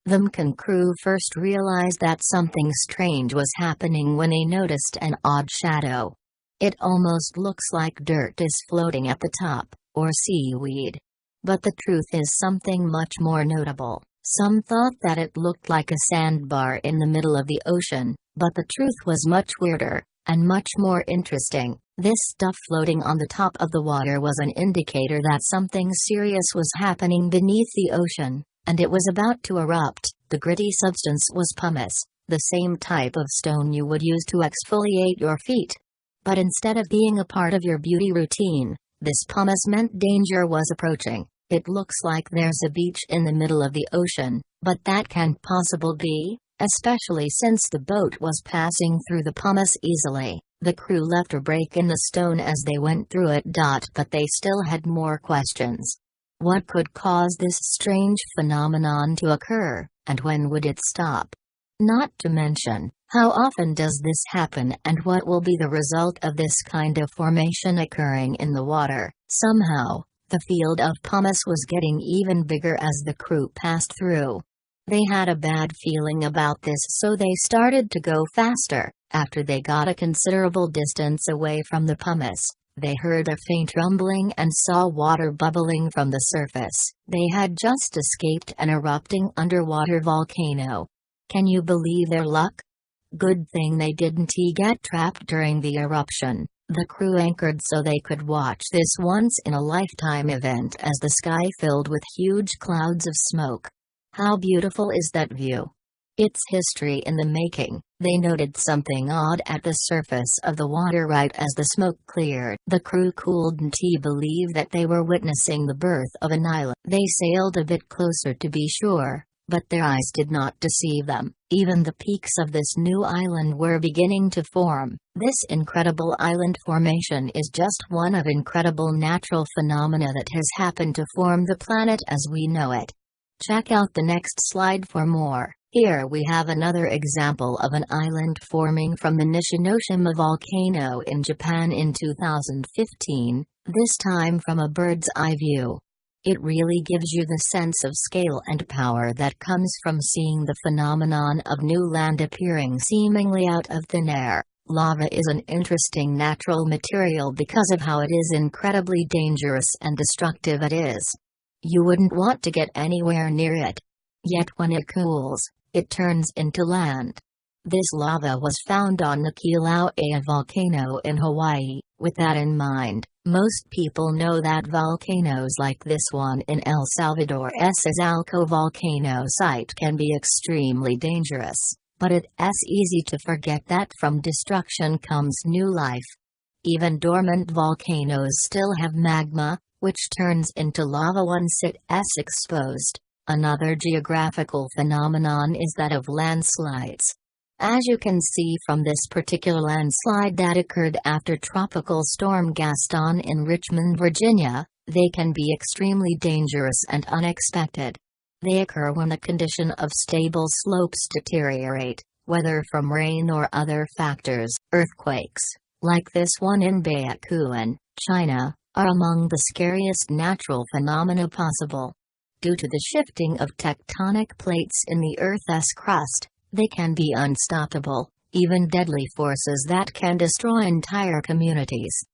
The Maiken crew first realized that something strange was happening when they noticed an odd shadow. It almost looks like dirt is floating at the top, or seaweed. But the truth is something much more notable. Some thought that it looked like a sandbar in the middle of the ocean, but the truth was much weirder, and much more interesting. This stuff floating on the top of the water was an indicator that something serious was happening beneath the ocean, and it was about to erupt. The gritty substance was pumice, the same type of stone you would use to exfoliate your feet. But instead of being a part of your beauty routine, this pumice meant danger was approaching. It looks like there's a beach in the middle of the ocean, but that can't possibly be, especially since the boat was passing through the pumice easily. The crew left a break in the stone as they went through it. But they still had more questions. What could cause this strange phenomenon to occur, and when would it stop? Not to mention, how often does this happen and what will be the result of this kind of formation occurring in the water? Somehow, the field of pumice was getting even bigger as the crew passed through. They had a bad feeling about this, so they started to go faster. After they got a considerable distance away from the pumice, they heard a faint rumbling and saw water bubbling from the surface. They had just escaped an erupting underwater volcano. Can you believe their luck? Good thing they didn't get trapped during the eruption. The crew anchored so they could watch this once-in-a-lifetime event as the sky filled with huge clouds of smoke. How beautiful is that view? It's history in the making. They noted something odd at the surface of the water right as the smoke cleared. The crew couldn't believe that they were witnessing the birth of an island. They sailed a bit closer to be sure, but their eyes did not deceive them. Even the peaks of this new island were beginning to form. This incredible island formation is just one of incredible natural phenomena that has happened to form the planet as we know it. Check out the next slide for more. Here we have another example of an island forming from the Nishinoshima volcano in Japan in 2015, this time from a bird's eye view. It really gives you the sense of scale and power that comes from seeing the phenomenon of new land appearing seemingly out of thin air. Lava is an interesting natural material because of how it is incredibly dangerous and destructive it is. You wouldn't want to get anywhere near it. Yet when it cools, it turns into land. This lava was found on the Kilauea volcano in Hawaii. With that in mind, most people know that volcanoes like this one in El Salvador's Izalco volcano site can be extremely dangerous, but it's easy to forget that from destruction comes new life. Even dormant volcanoes still have magma, which turns into lava once it's exposed. Another geographical phenomenon is that of landslides. As you can see from this particular landslide that occurred after Tropical Storm Gaston in Richmond, Virginia, they can be extremely dangerous and unexpected. They occur when the condition of stable slopes deteriorate, whether from rain or other factors. Earthquakes, like this one in Byakuan, China, are among the scariest natural phenomena possible. Due to the shifting of tectonic plates in the Earth's crust, they can be unstoppable, even deadly forces that can destroy entire communities.